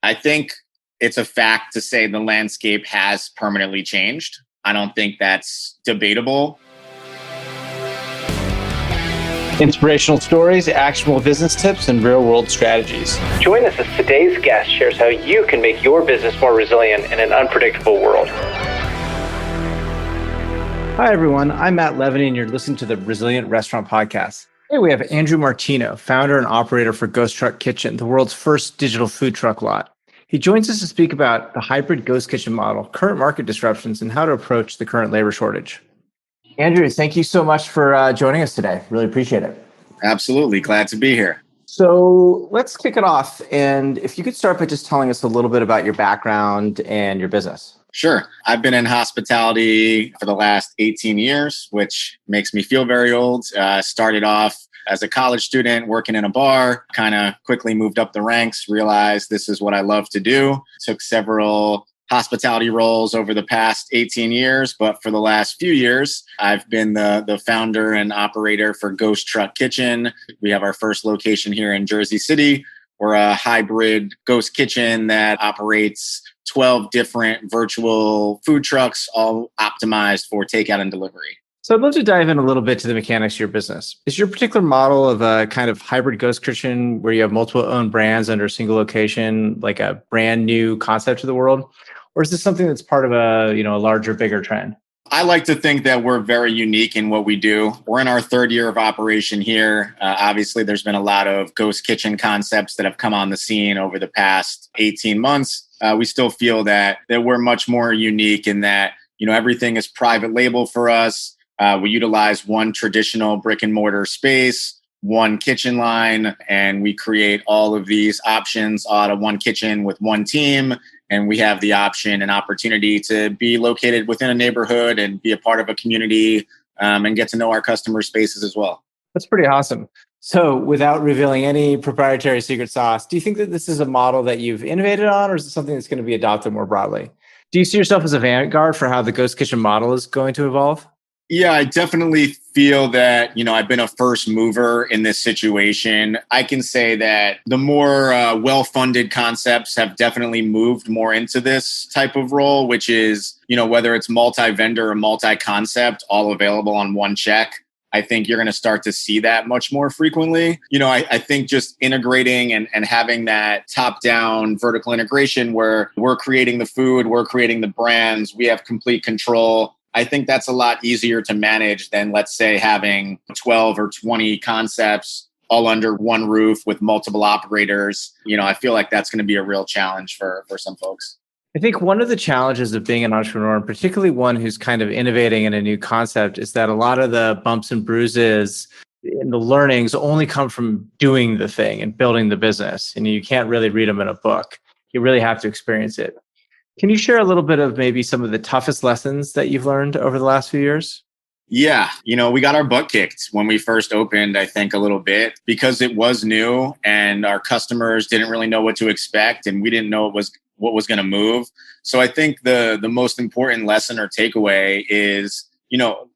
I think it's a fact to say the landscape has permanently changed. I don't think that's debatable. Inspirational stories, actionable business tips, and real-world strategies. Join us as today's guest shares how you can make your business more resilient in an unpredictable world. Hi, everyone. I'm Matt Levin, and you're listening to the Resilient Restaurant Podcast. Today, we have Andrew Martino, founder and operator for Ghost Truck Kitchen, the world's first digital food truck lot. He joins us to speak about the hybrid ghost kitchen model, current market disruptions, and how to approach the current labor shortage. Andrew, thank you so much for joining us today. Really appreciate it. Absolutely. Glad to be here. So let's kick it off. And if you could start by just telling us a little bit about your background and your business. Sure. I've been in hospitality for the last 18 years, which makes me feel very old. Started off as a college student working in a bar, kind of quickly moved up the ranks, realized this is what I love to do. Took several hospitality roles over the past 18 years, but for the last few years, I've been the founder and operator for Ghost Truck Kitchen. We have our first location here in Jersey City. We're a hybrid ghost kitchen that operates 12 different virtual food trucks, all optimized for takeout and delivery. So I'd love to dive in a little bit to the mechanics of your business. Is your particular model of a kind of hybrid ghost kitchen where you have multiple owned brands under a single location, like a brand new concept to the world? Or is this something that's part of a larger, bigger trend? I like to think that we're very unique in what we do. We're in our third year of operation here. Obviously, there's been a lot of ghost kitchen concepts that have come on the scene over the past 18 months. We still feel that we're much more unique in that, everything is private label for us. We utilize one traditional brick and mortar space, one kitchen line, and we create all of these options out of one kitchen with one team. And we have the option and opportunity to be located within a neighborhood and be a part of a community and get to know our customer spaces as well. That's pretty awesome. So without revealing any proprietary secret sauce, do you think that this is a model that you've innovated on, or is it something that's going to be adopted more broadly? Do you see yourself as a vanguard for how the ghost kitchen model is going to evolve? Yeah, I definitely feel that, I've been a first mover in this situation. I can say that the more well-funded concepts have definitely moved more into this type of role, which is, whether it's multi-vendor or multi-concept, all available on one check. I think you're going to start to see that much more frequently. I think just integrating and having that top-down vertical integration where we're creating the food, we're creating the brands, we have complete control. I think that's a lot easier to manage than, let's say, having 12 or 20 concepts all under one roof with multiple operators. I feel like that's going to be a real challenge for some folks. I think one of the challenges of being an entrepreneur, and particularly one who's kind of innovating in a new concept, is that a lot of the bumps and bruises and the learnings only come from doing the thing and building the business. And you can't really read them in a book. You really have to experience it. Can you share a little bit of maybe some of the toughest lessons that you've learned over the last few years? Yeah, we got our butt kicked when we first opened, I think, a little bit because it was new and our customers didn't really know what to expect and we didn't know what was going to move. So I think the most important lesson or takeaway is,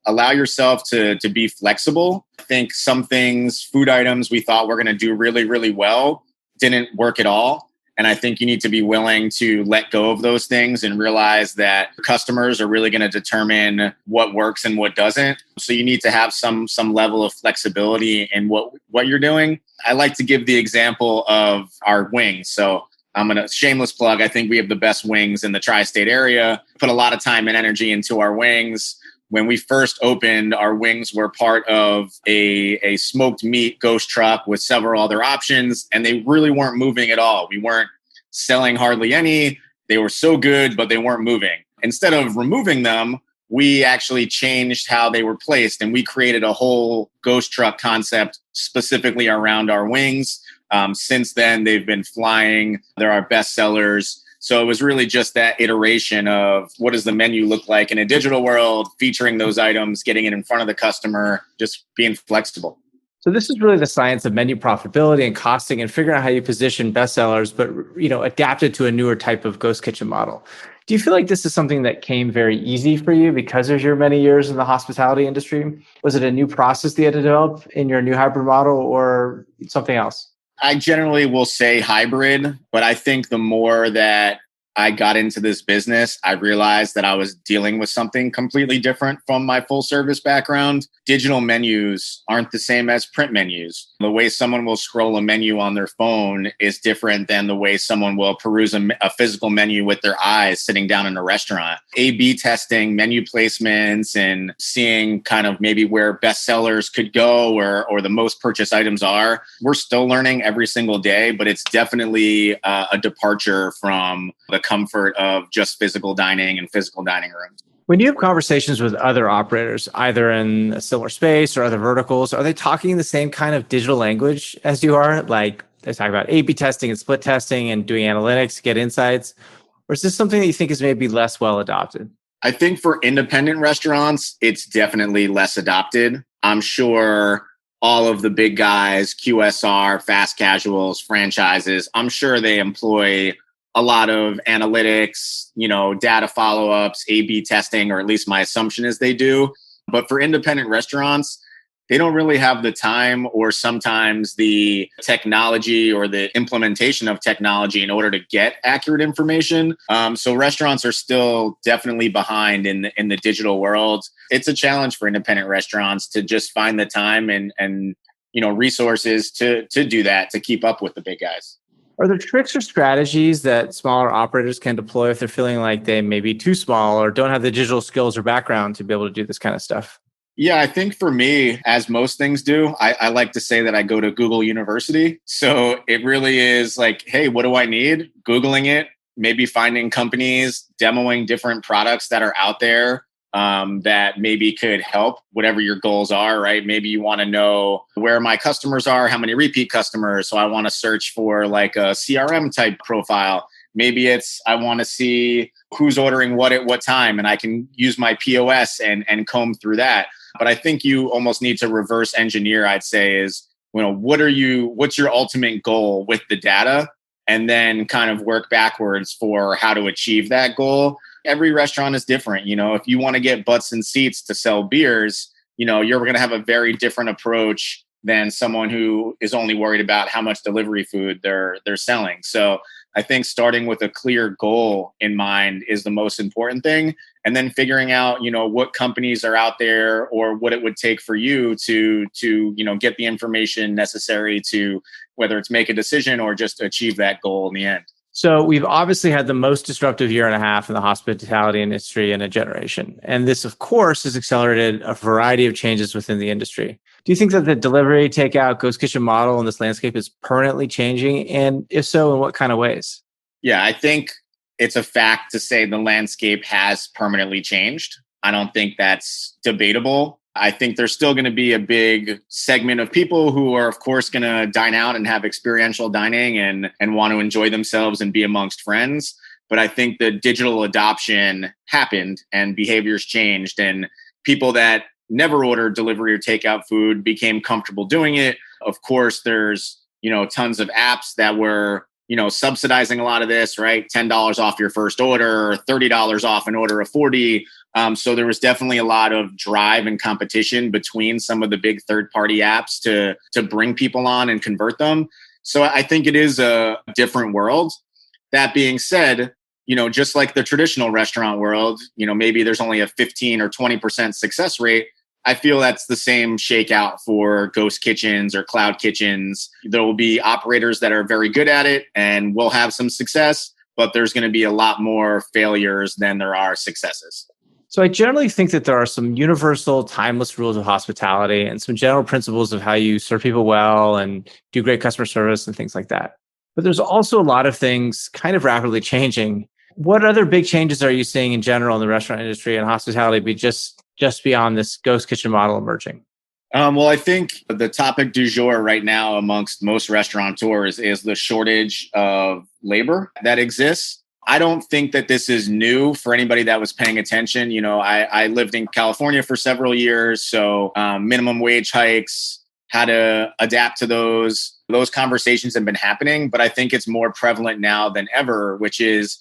allow yourself to be flexible. I think some things, food items we thought were going to do really, really well didn't work at all. And I think you need to be willing to let go of those things and realize that customers are really going to determine what works and what doesn't. So you need to have some level of flexibility in what you're doing. I like to give the example of our wings. So I'm going to shameless plug. I think we have the best wings in the tri-state area. Put a lot of time and energy into our wings. When we first opened, our wings were part of a smoked meat ghost truck with several other options, and they really weren't moving at all. We weren't selling hardly any. They were so good, but they weren't moving. Instead of removing them, we actually changed how they were placed, and we created a whole ghost truck concept specifically around our wings. Since then, they've been flying. They're our best sellers. So it was really just that iteration of what does the menu look like in a digital world, featuring those items, getting it in front of the customer, just being flexible. So this is really the science of menu profitability and costing and figuring out how you position bestsellers, but adapted to a newer type of ghost kitchen model. Do you feel like this is something that came very easy for you because of your many years in the hospitality industry? Was it a new process that you had to develop in your new hybrid model or something else? I generally will say hybrid, but I think the more that I got into this business, I realized that I was dealing with something completely different from my full service background. Digital menus aren't the same as print menus. The way someone will scroll a menu on their phone is different than the way someone will peruse a physical menu with their eyes sitting down in a restaurant. A/B testing menu placements and seeing kind of maybe where bestsellers could go or the most purchased items are. We're still learning every single day, but it's definitely a departure from the comfort of just physical dining and physical dining rooms. When you have conversations with other operators, either in a similar space or other verticals, are they talking the same kind of digital language as you are? Like they talk about A/B testing and split testing and doing analytics to get insights? Or is this something that you think is maybe less well adopted? I think for independent restaurants, it's definitely less adopted. I'm sure all of the big guys, QSR, fast casuals, franchises, I'm sure they employ a lot of analytics, data follow-ups, A/B testing, or at least my assumption is they do. But for independent restaurants, they don't really have the time or sometimes the technology or the implementation of technology in order to get accurate information. So restaurants are still definitely behind in the digital world. It's a challenge for independent restaurants to just find the time and resources to do that, to keep up with the big guys. Are there tricks or strategies that smaller operators can deploy if they're feeling like they may be too small or don't have the digital skills or background to be able to do this kind of stuff? Yeah, I think for me, as most things do, I like to say that I go to Google University. So it really is like, hey, what do I need? Googling it, maybe finding companies, demoing different products that are out there that maybe could help whatever your goals are, right? Maybe you want to know where my customers are, how many repeat customers. So I want to search for like a CRM type profile. Maybe it's I want to see who's ordering what at what time, and I can use my POS and comb through that. But I think you almost need to reverse engineer, I'd say, is, what's your ultimate goal with the data? And then kind of work backwards for how to achieve that goal. Every restaurant is different. If you want to get butts and seats to sell beers, you're going to have a very different approach than someone who is only worried about how much delivery food they're selling. So I think starting with a clear goal in mind is the most important thing. And then figuring out, what companies are out there or what it would take for you to get the information necessary to whether it's make a decision or just achieve that goal in the end. So we've obviously had the most disruptive year and a half in the hospitality industry in a generation. And this, of course, has accelerated a variety of changes within the industry. Do you think that the delivery, takeout, ghost kitchen model in this landscape is permanently changing? And if so, in what kind of ways? Yeah, I think it's a fact to say the landscape has permanently changed. I don't think that's debatable. I think there's still going to be a big segment of people who are, of course, going to dine out and have experiential dining and want to enjoy themselves and be amongst friends. But I think the digital adoption happened and behaviors changed, and people that never ordered delivery or takeout food became comfortable doing it. Of course, there's, tons of apps that were, subsidizing a lot of this, right? $10 off your first order, or $30 off an order of 40. So there was definitely a lot of drive and competition between some of the big third-party apps to bring people on and convert them. So I think it is a different world. That being said, just like the traditional restaurant world, maybe there's only a 15 or 20% success rate. I feel that's the same shakeout for ghost kitchens or cloud kitchens. There will be operators that are very good at it and will have some success, but there's going to be a lot more failures than there are successes. So I generally think that there are some universal timeless rules of hospitality and some general principles of how you serve people well and do great customer service and things like that. But there's also a lot of things kind of rapidly changing. What other big changes are you seeing in general in the restaurant industry and hospitality be just beyond this ghost kitchen model emerging? Well, I think the topic du jour right now amongst most restaurateurs is the shortage of labor that exists. I don't think that this is new for anybody that was paying attention. I lived in California for several years, so minimum wage hikes, how to adapt to those conversations have been happening. But I think it's more prevalent now than ever, which is,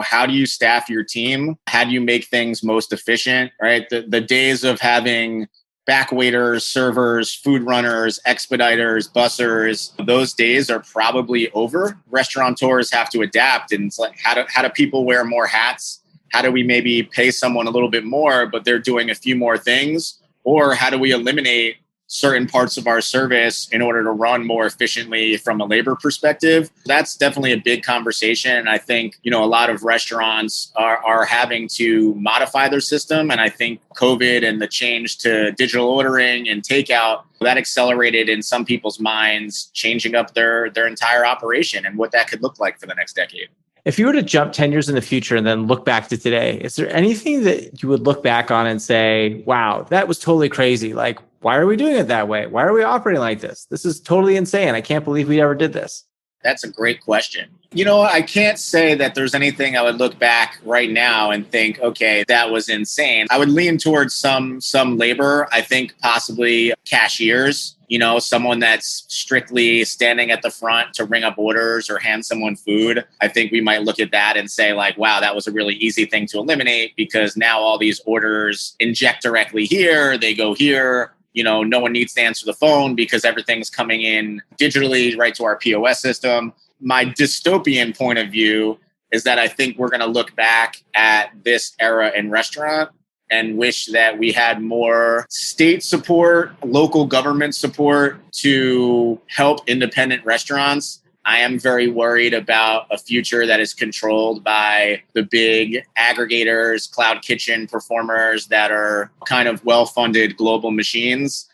how do you staff your team? How do you make things most efficient, right? The days of having back waiters, servers, food runners, expediters, bussers, those days are probably over. Restaurateurs have to adapt. And it's like, how do people wear more hats? How do we maybe pay someone a little bit more, but they're doing a few more things? Or how do we eliminate certain parts of our service in order to run more efficiently from a labor perspective? That's definitely a big conversation. And I think, a lot of restaurants are having to modify their system. And I think COVID and the change to digital ordering and takeout, that accelerated in some people's minds, changing up their entire operation and what that could look like for the next decade. If you were to jump 10 years in the future and then look back to today, is there anything that you would look back on and say, wow, that was totally crazy? Like, why are we doing it that way? Why are we operating like this? This is totally insane. I can't believe we ever did this. That's a great question. I can't say that there's anything I would look back right now and think, okay, that was insane. I would lean towards some labor. I think possibly cashiers, someone that's strictly standing at the front to ring up orders or hand someone food. I think we might look at that and say like, wow, that was a really easy thing to eliminate because now all these orders inject directly here, they go here. No one needs to answer the phone because everything's coming in digitally right to our POS system. My dystopian point of view is that I think we're going to look back at this era in restaurant and wish that we had more state support, local government support to help independent restaurants. I am very worried about a future that is controlled by the big aggregators, cloud kitchen performers that are kind of well-funded global machines.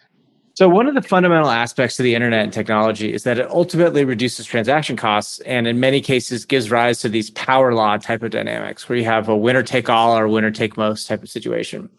So one of the fundamental aspects of the internet and technology is that it ultimately reduces transaction costs and in many cases gives rise to these power law type of dynamics where you have a winner take all or winner take most type of situation.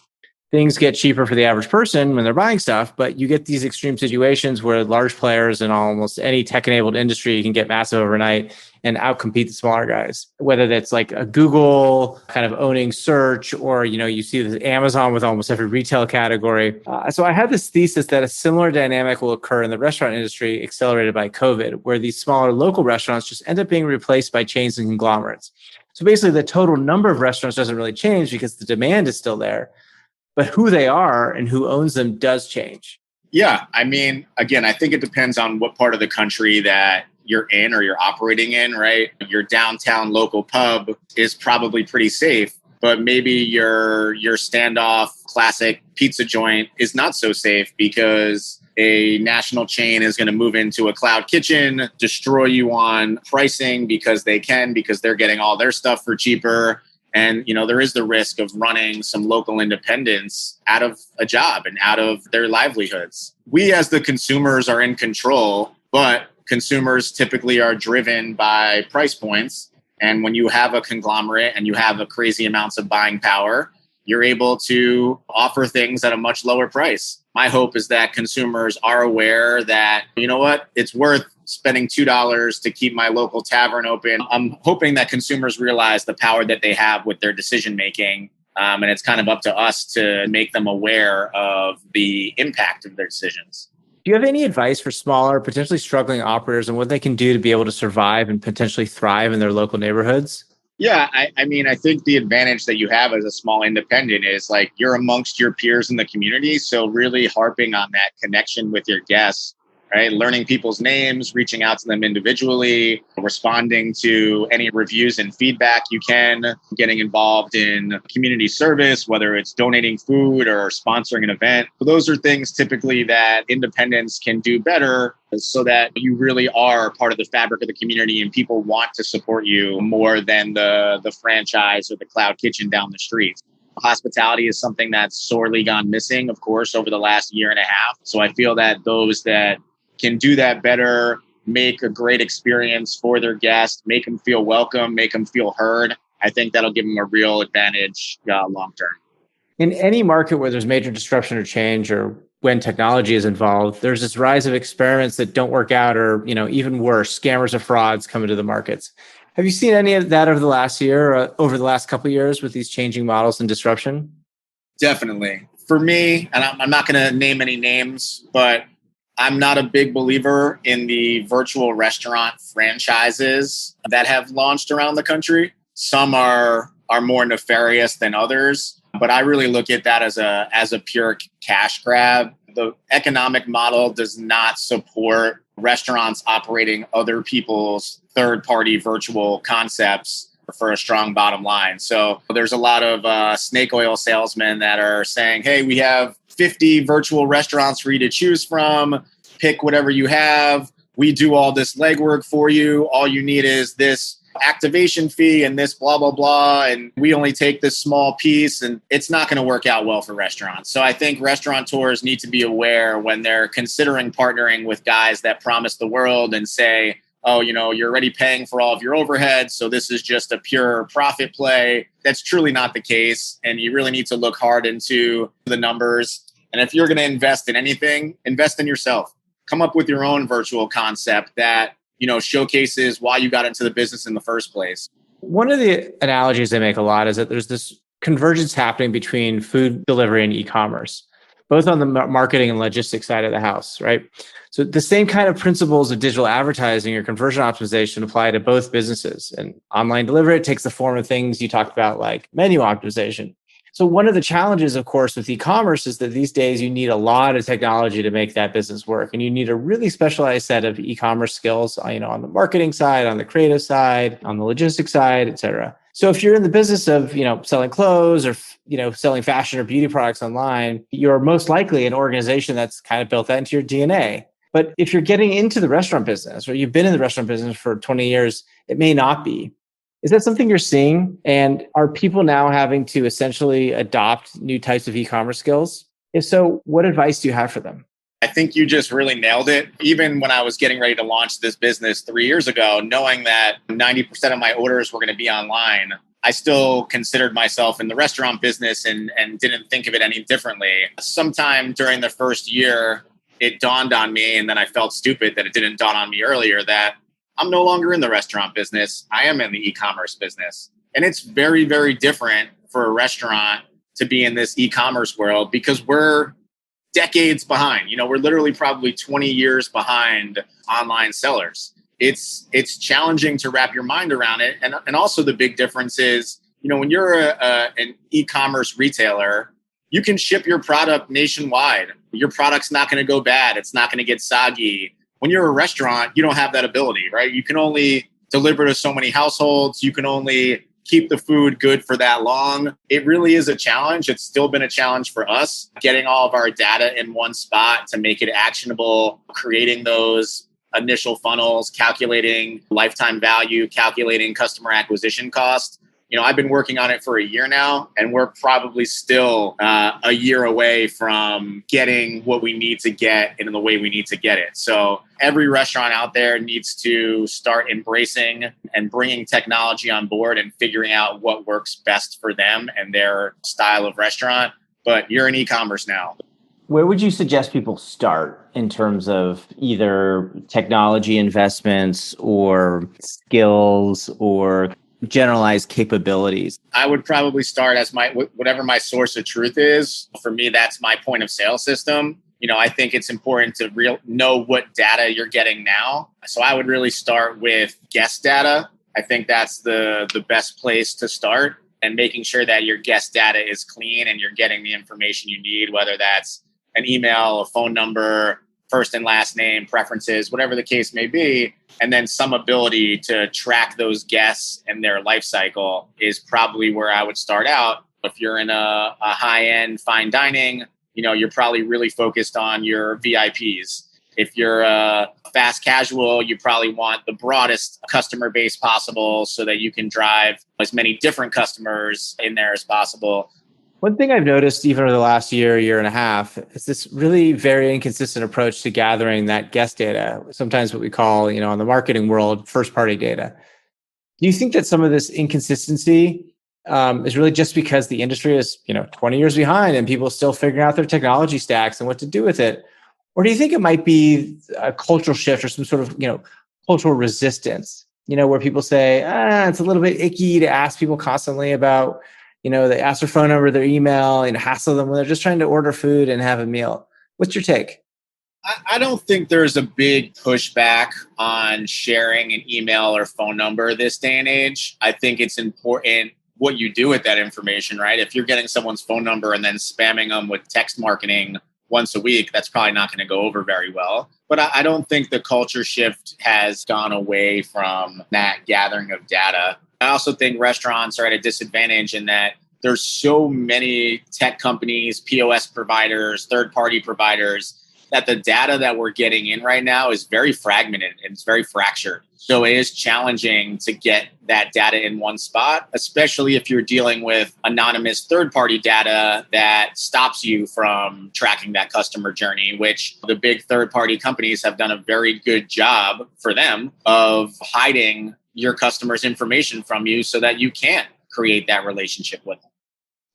Things get cheaper for the average person when they're buying stuff, but you get these extreme situations where large players in almost any tech-enabled industry can get massive overnight and outcompete the smaller guys. Whether that's like a Google kind of owning search or, you see this Amazon with almost every retail category. So I had this thesis that a similar dynamic will occur in the restaurant industry accelerated by COVID, where these smaller local restaurants just end up being replaced by chains and conglomerates. So basically the total number of restaurants doesn't really change because the demand is still there. But who they are and who owns them does change. Yeah. I mean, again, I think it depends on what part of the country that you're in or you're operating in, right? Your downtown local pub is probably pretty safe, but maybe your standoff classic pizza joint is not so safe because a national chain is going to move into a cloud kitchen, destroy you on pricing because they're getting all their stuff for cheaper. And, there is the risk of running some local independents out of a job and out of their livelihoods. We as the consumers are in control, but consumers typically are driven by price points. And when you have a conglomerate and you have a crazy amounts of buying power, you're able to offer things at a much lower price. My hope is that consumers are aware that, it's worth spending $2 to keep my local tavern open. I'm hoping that consumers realize the power that they have with their decision making. And it's kind of up to us to make them aware of the impact of their decisions. Do you have any advice for smaller, potentially struggling operators on what they can do to be able to survive and potentially thrive in their local neighborhoods? Yeah, I think the advantage that you have as a small independent is like you're amongst your peers in the community. So really harping on that connection with your guests, right? Learning people's names, reaching out to them individually, responding to any reviews and feedback you can, getting involved in community service, whether it's donating food or sponsoring an event. So those are things typically that independents can do better so that you really are part of the fabric of the community and people want to support you more than the franchise or the cloud kitchen down the street. Hospitality is something that's sorely gone missing, of course, over the last year and a half. So I feel that those that can do that better, make a great experience for their guests, make them feel welcome, make them feel heard. I think that'll give them a real advantage long term. In any market where there's major disruption or change or when technology is involved, there's this rise of experiments that don't work out or, even worse, scammers or frauds come into the markets. Have you seen any of that over the last year or over the last couple of years with these changing models and disruption? Definitely. For me, and I'm not going to name any names, but I'm not a big believer in the virtual restaurant franchises that have launched around the country. Some are more nefarious than others. But I really look at that as a pure cash grab. The economic model does not support restaurants operating other people's third-party virtual concepts for a strong bottom line. So there's a lot of snake oil salesmen that are saying, hey, we have 50 virtual restaurants for you to choose from. Pick whatever you have. We do all this legwork for you. All you need is this activation fee and this blah, blah, blah. And we only take this small piece, and it's not going to work out well for restaurants. So I think restaurateurs need to be aware when they're considering partnering with guys that promise the world and say, oh, you're already paying for all of your overhead, so this is just a pure profit play. That's truly not the case. And you really need to look hard into the numbers. And if you're going to invest in anything, invest in yourself. Come up with your own virtual concept that showcases why you got into the business in the first place. One of the analogies I make a lot is that there's this convergence happening between food delivery and e-commerce, both on the marketing and logistics side of the house, right? So the same kind of principles of digital advertising or conversion optimization apply to both businesses. And online delivery, it takes the form of things you talked about, like menu optimization. So one of the challenges, of course, with e-commerce is that these days you need a lot of technology to make that business work. And you need a really specialized set of e-commerce skills, on the marketing side, on the creative side, on the logistics side, et cetera. So if you're in the business of, selling clothes or, selling fashion or beauty products online, you're most likely an organization that's kind of built that into your DNA. But if you're getting into the restaurant business or you've been in the restaurant business for 20 years, it may not be. Is that something you're seeing? And are people now having to essentially adopt new types of e-commerce skills? If so, what advice do you have for them? I think you just really nailed it. Even when I was getting ready to launch this business 3 years ago, knowing that 90% of my orders were going to be online, I still considered myself in the restaurant business and didn't think of it any differently. Sometime during the first year, it dawned on me, and then I felt stupid that it didn't dawn on me earlier, that I'm no longer in the restaurant business. I am in the e-commerce business. And it's very, very different for a restaurant to be in this e-commerce world because we're decades behind. We're literally probably 20 years behind online sellers. It's challenging to wrap your mind around it. And also the big difference is, when you're an e-commerce retailer, you can ship your product nationwide. Your product's not going to go bad. It's not going to get soggy. When you're a restaurant, you don't have that ability, right? You can only deliver to so many households. You can only keep the food good for that long. It really is a challenge. It's still been a challenge for us, getting all of our data in one spot to make it actionable, creating those initial funnels, calculating lifetime value, calculating customer acquisition cost. I've been working on it for a year now, and we're probably still a year away from getting what we need to get in the way we need to get it. So every restaurant out there needs to start embracing and bringing technology on board and figuring out what works best for them and their style of restaurant. But you're in e-commerce now. Where would you suggest people start in terms of either technology investments or skills or generalized capabilities? I would probably start as whatever my source of truth is. For me, that's my point of sale system. I think it's important to know what data you're getting now. So I would really start with guest data. I think that's the best place to start, and making sure that your guest data is clean and you're getting the information you need, whether that's an email, a phone number, first and last name, preferences, whatever the case may be. And then some ability to track those guests and their life cycle is probably where I would start out. If you're in a high-end fine dining, you're probably really focused on your VIPs. If you're fast casual, you probably want the broadest customer base possible so that you can drive as many different customers in there as possible. One thing I've noticed even over the last year and a half, is this really very inconsistent approach to gathering that guest data, sometimes what we call, in the marketing world, first-party data. Do you think that some of this inconsistency is really just because the industry is, 20 years behind and people are still figuring out their technology stacks and what to do with it? Or do you think it might be a cultural shift or some sort of, cultural resistance, where people say, it's a little bit icky to ask people constantly about, they ask their phone number, their email, and hassle them when they're just trying to order food and have a meal. What's your take? I don't think there's a big pushback on sharing an email or phone number this day and age. I think it's important what you do with that information, right? If you're getting someone's phone number and then spamming them with text marketing once a week, that's probably not going to go over very well. But I don't think the culture shift has gone away from that gathering of data. I also think restaurants are at a disadvantage in that there's so many tech companies, POS providers, third-party providers, that the data that we're getting in right now is very fragmented and it's very fractured. So it is challenging to get that data in one spot, especially if you're dealing with anonymous third-party data that stops you from tracking that customer journey, which the big third-party companies have done a very good job for them of hiding your customer's information from you so that you can't create that relationship with them.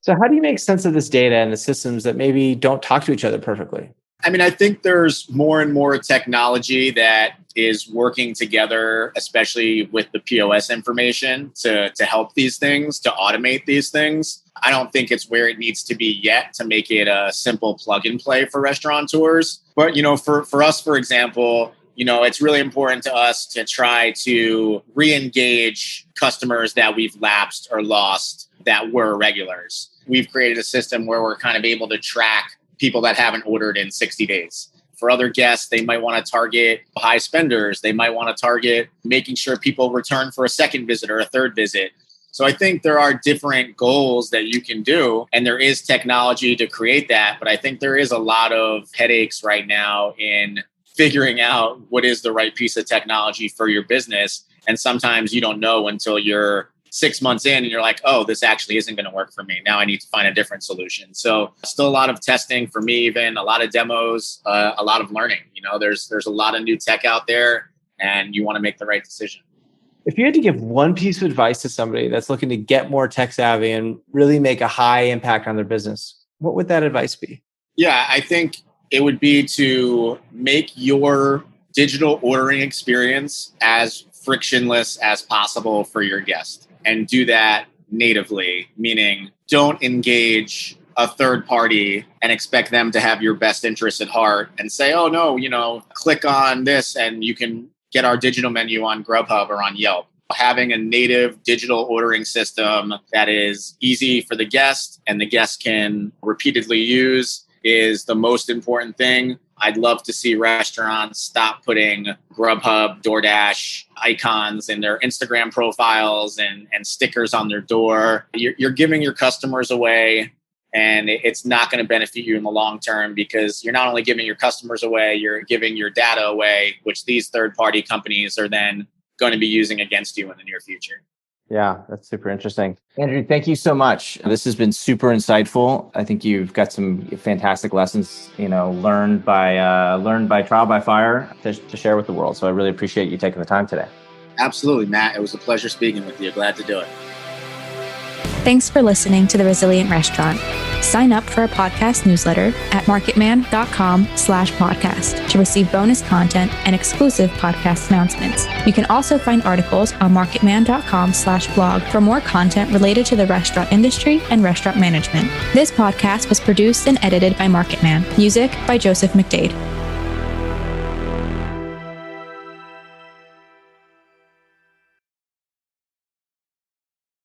So how do you make sense of this data and the systems that maybe don't talk to each other perfectly? I mean, I think there's more and more technology that is working together, especially with the POS information to help these things, to automate these things. I don't think it's where it needs to be yet to make it a simple plug and play for restaurateurs. But, for us, for example, it's really important to us to try to re-engage customers that we've lapsed or lost that were regulars. We've created a system where we're kind of able to track people that haven't ordered in 60 days. For other guests, they might want to target high spenders. They might want to target making sure people return for a second visit or a third visit. So I think there are different goals that you can do, and there is technology to create that. But I think there is a lot of headaches right now in figuring out what is the right piece of technology for your business. And sometimes you don't know until you're 6 months in and you're like, oh, this actually isn't going to work for me. Now I need to find a different solution. So still a lot of testing for me, even a lot of demos, a lot of learning. There's a lot of new tech out there and you want to make the right decision. If you had to give one piece of advice to somebody that's looking to get more tech savvy and really make a high impact on their business, what would that advice be? Yeah, I think it would be to make your digital ordering experience as frictionless as possible for your guest. And do that natively, meaning don't engage a third party and expect them to have your best interests at heart and say, oh, no, click on this and you can get our digital menu on Grubhub or on Yelp. Having a native digital ordering system that is easy for the guest and the guest can repeatedly use is the most important thing. I'd love to see restaurants stop putting Grubhub, DoorDash icons in their Instagram profiles and stickers on their door. You're giving your customers away, and it's not going to benefit you in the long term because you're not only giving your customers away, you're giving your data away, which these third-party companies are then going to be using against you in the near future. Yeah, that's super interesting. Andrew, thank you so much. This has been super insightful. I think you've got some fantastic lessons, learned by trial by fire to share with the world. So I really appreciate you taking the time today. Absolutely, Matt. It was a pleasure speaking with you. Glad to do it. Thanks for listening to The Resilient Restaurant. Sign up for our podcast newsletter at marketman.com/podcast to receive bonus content and exclusive podcast announcements. You can also find articles on marketman.com/blog for more content related to the restaurant industry and restaurant management. This podcast was produced and edited by Marketman. Music by Joseph McDade.